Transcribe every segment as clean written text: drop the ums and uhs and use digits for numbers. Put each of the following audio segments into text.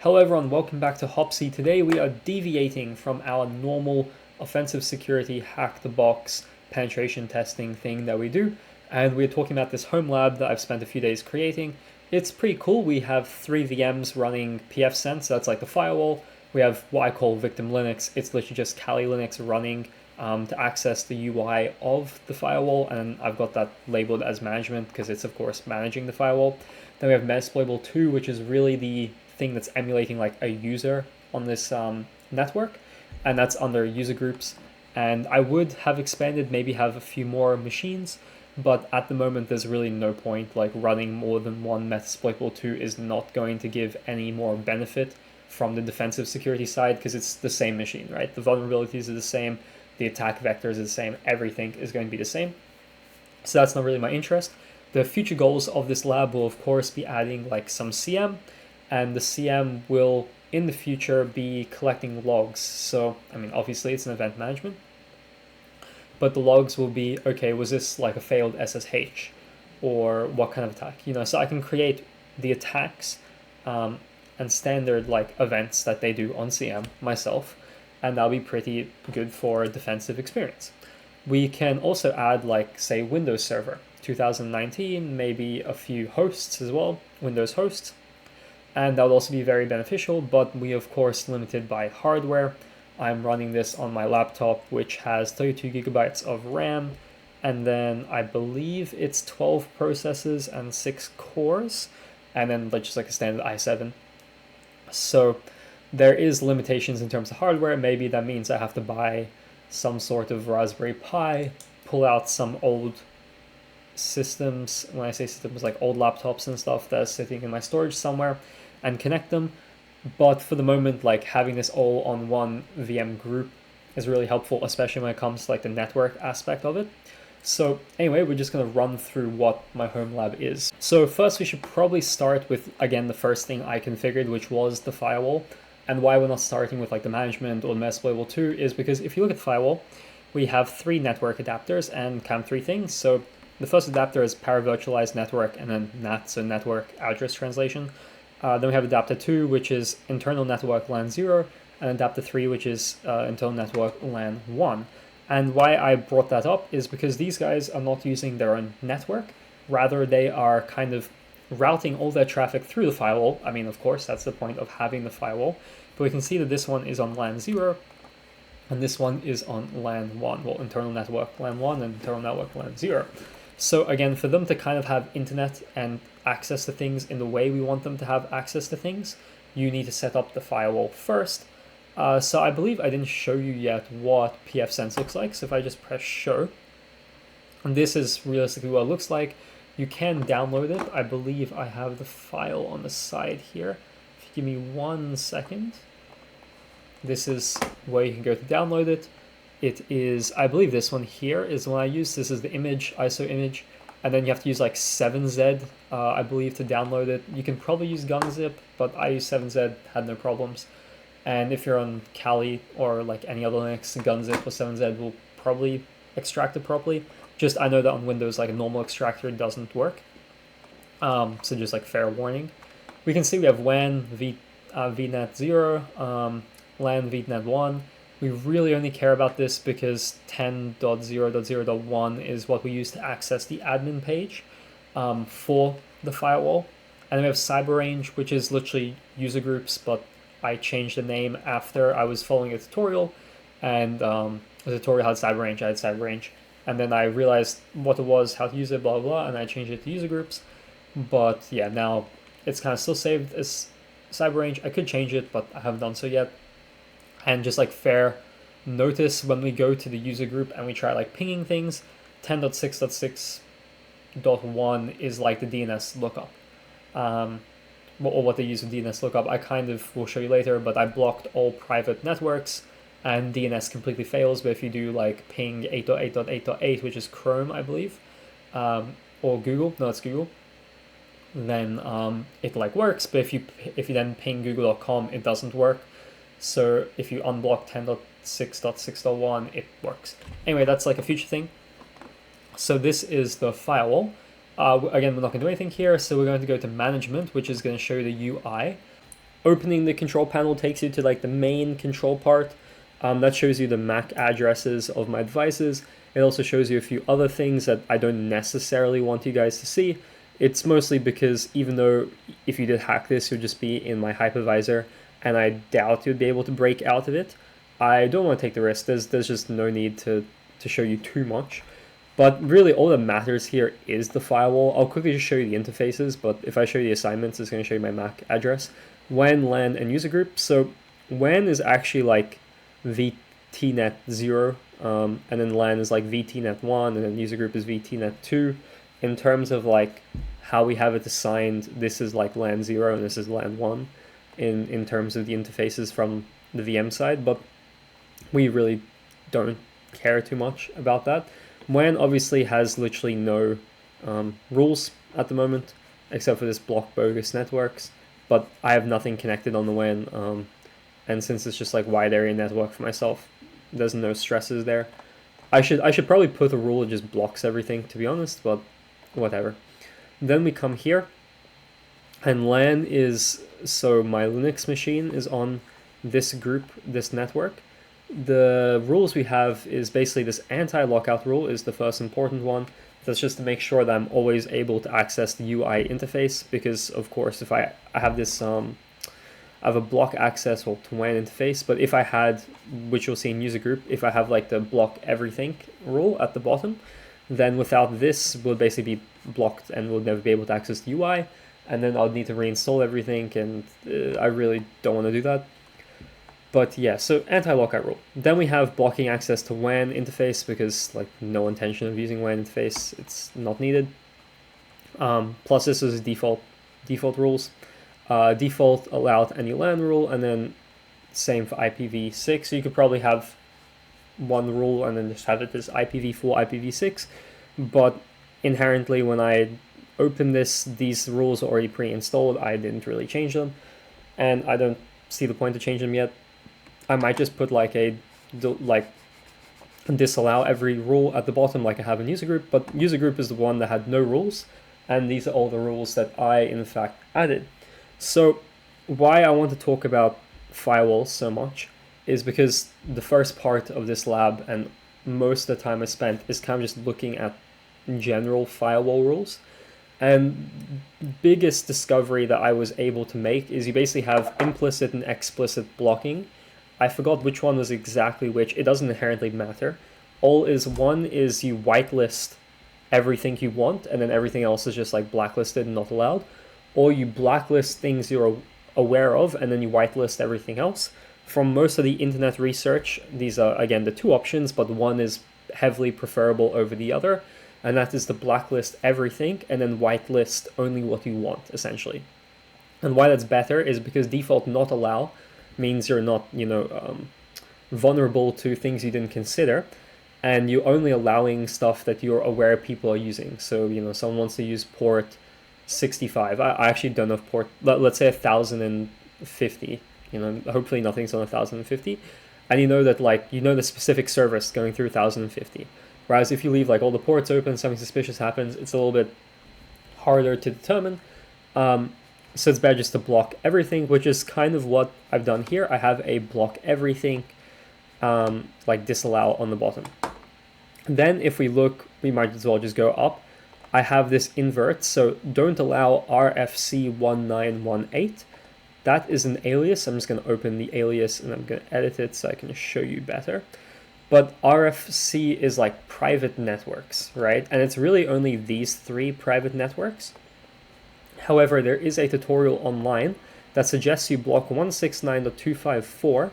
Hello everyone, welcome back to Hopsy. Today we are deviating from our normal offensive security hack the box penetration testing thing that we do, and we're talking about this home lab that I've spent a few days creating. It's pretty cool. We have 3 VMs running pfSense, that's like the firewall. We have what I call victim Linux. It's literally just Kali Linux running to access the UI of the firewall, and I've got that labeled as management because it's of course managing the firewall. Then we have Metasploitable 2, which is really the thing that's emulating like a user on this network, and that's under user groups. And I would have expanded, maybe have a few more machines, but at the moment there's really no point. Like running more than one Metasploitable 2 is not going to give any more benefit from the defensive security side because it's the same machine, right? The vulnerabilities are the same, the attack vectors are the same, everything is going to be the same. So that's not really my interest. The future goals of this lab will of course be adding like some CM, and the CM will in the future be collecting logs. So I mean, obviously it's an event management, but the logs will be, okay, was this like a failed SSH or what kind of attack, so I can create the attacks and standard like events that they do on CM myself, and that'll be pretty good for a defensive experience. We can also add like, say, Windows Server 2019, maybe a few hosts as well, Windows hosts, and that would also be very beneficial, but we of course limited by hardware. I'm running this on my laptop, which has 32 gigabytes of RAM, and then I believe it's 12 processors and 6 cores, and then just like a standard i7. So there is limitations in terms of hardware. Maybe that means I have to buy some sort of Raspberry Pi, pull out some old systems. When I say systems, like old laptops and stuff that's sitting in my storage somewhere, and connect them. But for the moment, like having this all on one VM group is really helpful, especially when it comes to like the network aspect of it. So anyway, we're just going to run through what my home lab is. So first we should probably start with, again, the first thing I configured, which was the firewall. And why we're not starting with like the management or Metasploitable 2 is because if you look at firewall, we have 3 network adapters and count 3 things. So the first adapter is paravirtualized network, and then NAT, so network address translation. Then we have adapter 2, which is internal network LAN 0, and adapter 3, which is internal network LAN 1. And why I brought that up is because these guys are not using their own network. Rather, they are kind of routing all their traffic through the firewall. I mean, of course, that's the point of having the firewall. But we can see that this one is on LAN 0, and this one is on LAN 1. Well, internal network LAN 1 and internal network LAN 0. So again, for them to kind of have internet and access to things in the way we want them to have access to things, you need to set up the firewall first. So I believe I didn't show you yet what pfSense looks like. So if I just press show, and this is realistically what it looks like. You can download it. I believe I have the file on the side here. If you give me 1 second, this is where you can go to download it. It is, I believe this one here is the one I use. This is the image, ISO image. And then you have to use like 7Z, I believe, to download it. You can probably use GunZip, but I use 7Z, had no problems. And if you're on Kali or like any other Linux, GunZip or 7Z will probably extract it properly. Just I know that on Windows, like a normal extractor doesn't work. So just like fair warning. We can see we have WAN, VNet 0, LAN, VNet 1. We really only care about this because 10.0.0.1 is what we use to access the admin page for the firewall. And then we have CyberRange, which is literally user groups, but I changed the name after I was following a tutorial, and the tutorial had CyberRange, I had CyberRange. And then I realized what it was, how to use it, blah, blah, blah, and I changed it to user groups. But yeah, now it's kind of still saved as CyberRange. I could change it, but I haven't done so yet. And just like fair notice, when we go to the user group and we try like pinging things, 10.6.6.1 is like the DNS lookup. Or what they use with DNS lookup, I kind of will show you later, but I blocked all private networks and DNS completely fails. But if you do like ping 8.8.8.8, which is Chrome, I believe, or Google, no, it's Google, then it like works. But if you then ping google.com, it doesn't work. So if you unblock 10.6.6.1, it works. Anyway, that's like a future thing. So this is the firewall. Again, we're not going to do anything here, so we're going to go to management, which is going to show you the UI. opening the control panel takes you to like the main control part. That shows you the MAC addresses of my devices. It also shows you a few other things that I don't necessarily want you guys to see. It's mostly because even though if you did hack this, you'd just be in my hypervisor, and I doubt you'd be able to break out of it. I don't want to take the risk. There's just no need to show you too much. But really all that matters here is the firewall. I'll quickly just show you the interfaces, but if I show you the assignments, it's going to show you my MAC address. WAN, LAN, and user group. So WAN is actually like VTnet 0, and then LAN is like VTnet 1, and then user group is VTnet 2. In terms of like how we have it assigned, this is like LAN 0 and this is LAN 1 in terms of the interfaces from the VM side, but we really don't care too much about that. WAN obviously has literally no rules at the moment, except for this block bogus networks, but I have nothing connected on the WAN, and since it's just like wide area network for myself, there's no stresses there. I should probably put a rule that just blocks everything, to be honest, but whatever. Then we come here, and LAN is, so my Linux machine is on this group, this network. The rules we have is basically this anti-lockout rule is the first important one. That's just to make sure that I'm always able to access the UI interface, because of course if I have this I have a block access or to WAN interface, but if I had, which you'll see in user group, if I have like the block everything rule at the bottom, then without this we'll basically be blocked and we'll never be able to access the UI, and then I'll need to reinstall everything, and I really don't want to do that. But yeah, so anti-lockout rule. Then we have blocking access to WAN interface, because like no intention of using WAN interface, it's not needed. Plus this is default rules. Default allowed any LAN rule, and then same for IPv6. So you could probably have one rule and then just have it as IPv4, IPv6. But inherently when I open this, these rules are already pre-installed. I didn't really change them, and I don't see the point to change them yet. I might just put like disallow every rule at the bottom like I have in user group, but user group is the one that had no rules, and these are all the rules that I in fact added. So why I want to talk about firewalls so much is because the first part of this lab and most of the time I spent is kind of just looking at general firewall rules. And biggest discovery that I was able to make is you basically have implicit and explicit blocking. I forgot which one was exactly which. It doesn't inherently matter. All is one is you whitelist everything you want, and then everything else is just like blacklisted and not allowed. Or you blacklist things you're aware of, and then you whitelist everything else. From most of the internet research, these are again the two options, but one is heavily preferable over the other, and that is to blacklist everything and then whitelist only what you want, essentially. And why that's better is because default not allow means you're not, vulnerable to things you didn't consider, and you're only allowing stuff that you're aware people are using. So, someone wants to use port 65. I actually don't know if port, let's say 1050, hopefully nothing's on 1050. And that the specific service going through 1050. Whereas if you leave like all the ports open, something suspicious happens, it's a little bit harder to determine. So it's better just to block everything, which is kind of what I've done here. I have a block everything, like disallow on the bottom. Then if we look, we might as well just go up. I have this invert, so don't allow RFC1918. That is an alias. I'm just going to open the alias and I'm going to edit it so I can show you better. But RFC is like private networks, right? And it's really only these three private networks. However, there is a tutorial online that suggests you block 169.254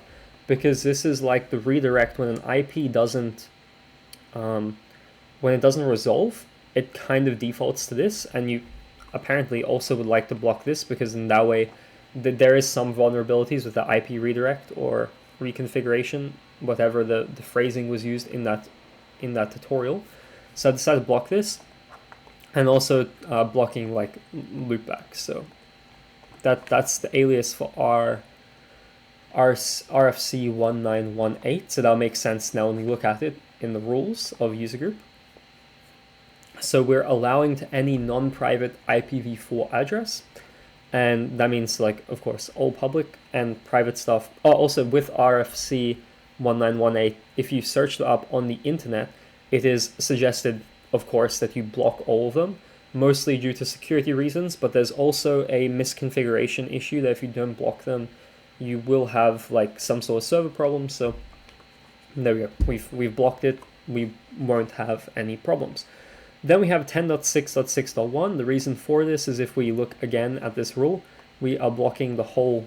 because this is like the redirect when an IP doesn't, when it doesn't resolve, it kind of defaults to this, and you apparently also would like to block this because in that way there is some vulnerabilities with the IP redirect or reconfiguration, whatever the phrasing was used in that tutorial. So I decided to block this. And also blocking like loopbacks. So that's the alias for our RFC1918. So that'll make sense now when we look at it in the rules of user group. So we're allowing to any non-private IPv4 address. And that means, like, of course, all public and private stuff. Oh, also with RFC 1918, if you search it up on the internet, it is suggested, of course, that you block all of them, mostly due to security reasons, but there's also a misconfiguration issue that if you don't block them, you will have like some sort of server problem. So there we go. We've blocked it. We won't have any problems. Then we have 10.6.6.1. The reason for this is if we look again at this rule, we are blocking the whole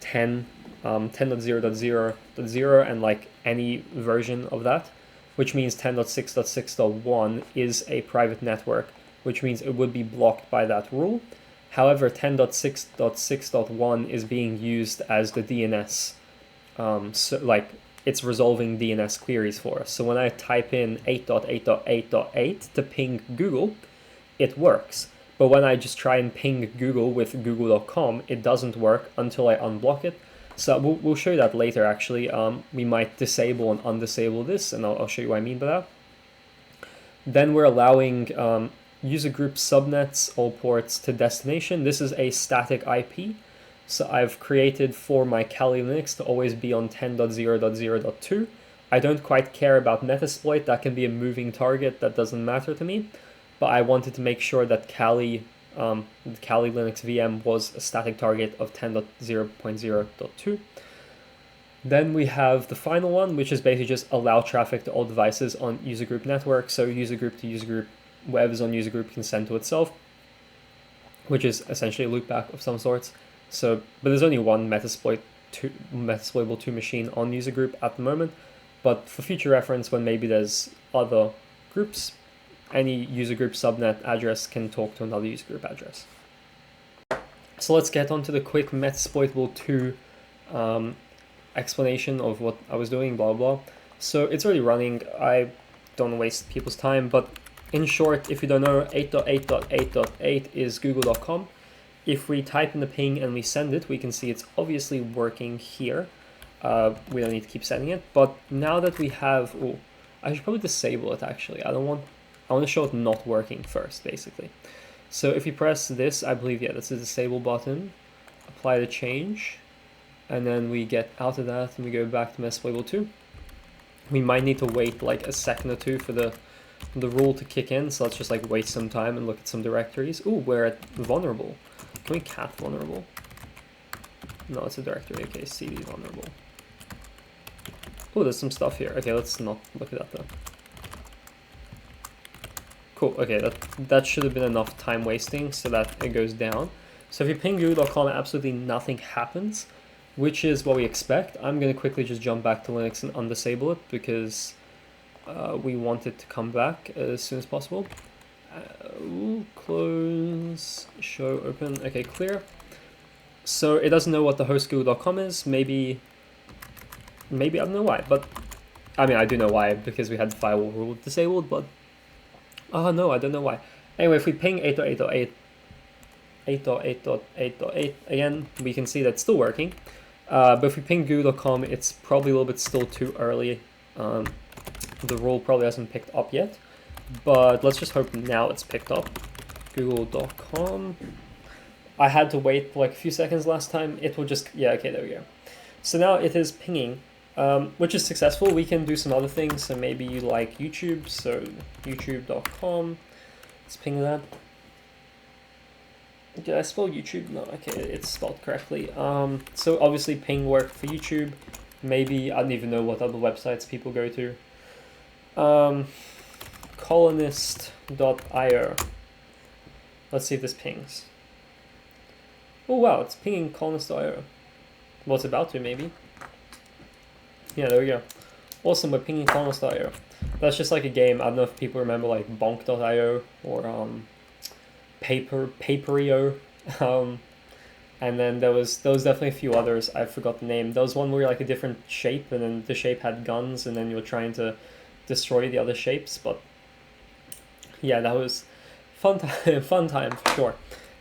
10.0.0.0 and like any version of that, which means 10.6.6.1 is a private network, which means it would be blocked by that rule. However, 10.6.6.1 is being used as the DNS, so like it's resolving DNS queries for us. So when I type in 8.8.8.8 to ping Google, it works. But when I just try and ping Google with google.com, it doesn't work until I unblock it. So we'll show you that later, actually. We might disable and undisable this, and I'll show you what I mean by that. Then we're allowing user group subnets, all ports to destination. This is a static IP. So I've created for my Kali Linux to always be on 10.0.0.2. I don't quite care about Metasploit. That can be a moving target. That doesn't matter to me. But I wanted to make sure that Kali Linux VM was a static target of 10.0.0.2. Then we have the final one, which is basically just allow traffic to all devices on user group network. So user group to user group, whatever's on user group can send to itself, which is essentially a loopback of some sorts. So, but there's only one Metasploitable 2 machine on user group at the moment. But for future reference, when maybe there's other groups, any user group subnet address can talk to another user group address. So let's get on to the quick Metasploitable 2 explanation of what I was doing, blah, blah. So it's already running. I don't waste people's time, but in short, if you don't know, 8.8.8.8 is google.com. If we type in the ping and we send it, we can see it's obviously working here. We don't need to keep sending it, but now that we have, I should probably disable it actually. I want to show it not working first, basically. So if you press this, I believe, yeah, that's the disable button, apply the change, and then we get out of that and we go back to Metasploitable 2. We might need to wait like a second or two for the rule to kick in, so let's just like wait some time and look at some directories. We're at vulnerable. Can we cat vulnerable? No, it's a directory. Okay, cd vulnerable. There's some stuff here. Okay, let's not look at that though. Cool, okay, that should have been enough time wasting so that it goes down. So if you ping google.com, absolutely nothing happens, which is what we expect. I'm going to quickly just jump back to Linux and undisable it because we want it to come back as soon as possible. Close, show, open, okay, clear. So it doesn't know what the host google.com is. Maybe I don't know why, but I mean, I do know why because we had the firewall rule disabled, but no, I don't know why. Anyway, if we ping 8.8.8 again, we can see that's still working. But if we ping google.com, it's probably a little bit still too early. The rule probably hasn't picked up yet, but let's just hope now it's picked up. Google.com. I had to wait like a few seconds last time. It will just, yeah, okay, there we go. So now it is pinging, which is successful. We can do some other things. So maybe you like YouTube, so youtube.com. Let's ping that. Did I spell YouTube? No, okay, it's spelled correctly. So obviously ping worked for YouTube. Maybe, I don't even know what other websites people go to. Colonist.io. Let's see if this pings. Oh wow, it's pinging colonist.io. Well, it's about to, maybe. Yeah, there we go. Awesome, we're pinging colonist.io. That's just like a game. I don't know if people remember like bonk.io or Paperio. And then there was definitely a few others. I forgot the name. There was one where like a different shape, and then the shape had guns, and then you were trying to destroy the other shapes. But yeah, that was fun time for sure.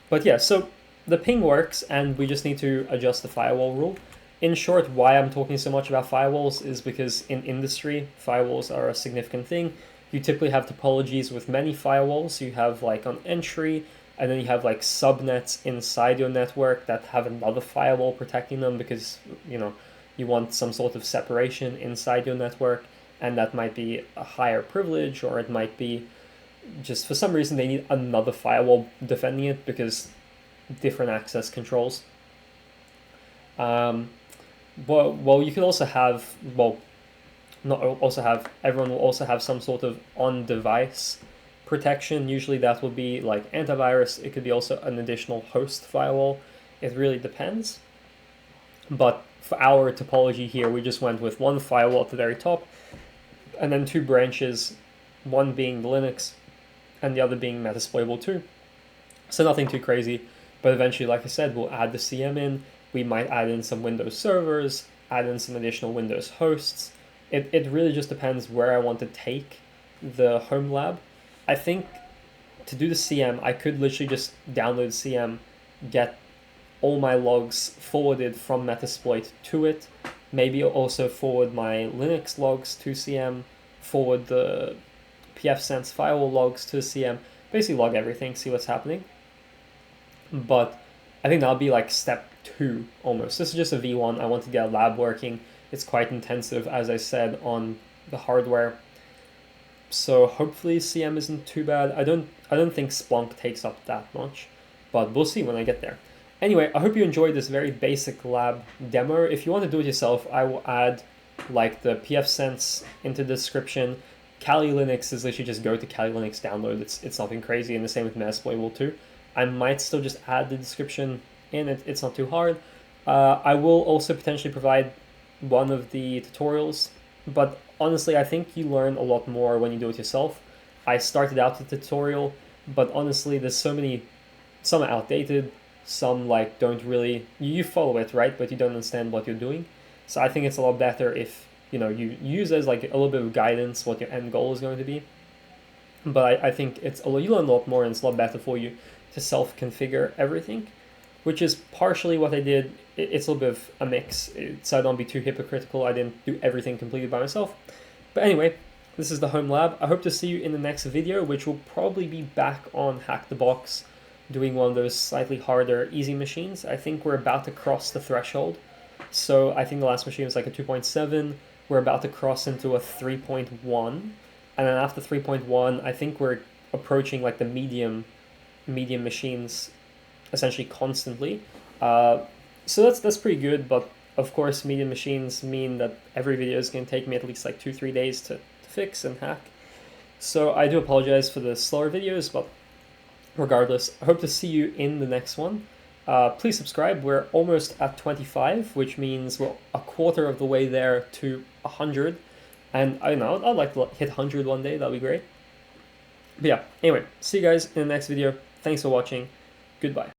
But yeah, so the ping works, and we just need to adjust the firewall rule. In short, why I'm talking so much about firewalls is because in industry, firewalls are a significant thing. You typically have topologies with many firewalls. You have like on entry, and then you have like subnets inside your network that have another firewall protecting them because you want some sort of separation inside your network, and that might be a higher privilege, or it might be just for some reason they need another firewall defending it because different access controls. Well, you can also have, not also have, everyone will also have some sort of on-device protection. Usually that will be like antivirus. It could be also an additional host firewall. It really depends. But for our topology here, we just went with one firewall at the very top, and then two branches, one being the Linux and the other being Metasploitable 2. So nothing too crazy, but eventually, like I said, we'll add the CM in. We might add in some Windows servers, add in some additional Windows hosts. It really just depends where I want to take the home lab. I think to do the CM, I could literally just download CM, get all my logs forwarded from Metasploit to it, maybe also forward my Linux logs to CM, forward the pfSense firewall logs to CM, basically log everything, see what's happening. But I think that'll be like step 2 almost. This is just a V1. I want to get a lab working. It's quite intensive, as I said, on the hardware. So hopefully CM isn't too bad. I don't think Splunk takes up that much, but we'll see when I get there. Anyway, I hope you enjoyed this very basic lab demo. If you want to do it yourself, I will add like the pfSense into the description. Kali Linux is literally just go to Kali Linux download. It's nothing crazy, and the same with Metasploitable 2. I might still just add the description in. It's not too hard. I will also potentially provide one of the tutorials, but honestly, I think you learn a lot more when you do it yourself. I started out with the tutorial, but honestly, there's so many, some are outdated, some like don't really, you follow it, right? But you don't understand what you're doing. So I think it's a lot better if, you use it as like a little bit of guidance, what your end goal is going to be. But I think you learn a lot more, and it's a lot better for you to self-configure everything, which is partially what I did. It's a little bit of a mix, so I don't be too hypocritical. I didn't do everything completely by myself. But anyway, this is the home lab. I hope to see you in the next video, which will probably be back on Hack the Box, doing one of those slightly harder, easy machines. I think we're about to cross the threshold. So I think the last machine was like a 2.7. We're about to cross into a 3.1. And then after 3.1, I think we're approaching like the medium machines essentially constantly. So that's pretty good, but of course medium machines mean that every video is going to take me at least like 2-3 days to fix and hack. So I do apologize for the slower videos, but regardless, I hope to see you in the next one. Please subscribe. We're almost at 25, which means we're a quarter of the way there to 100. And I don't know, I'd like to hit 100 one day. That'd be great. But yeah, anyway, see you guys in the next video. Thanks for watching. Goodbye.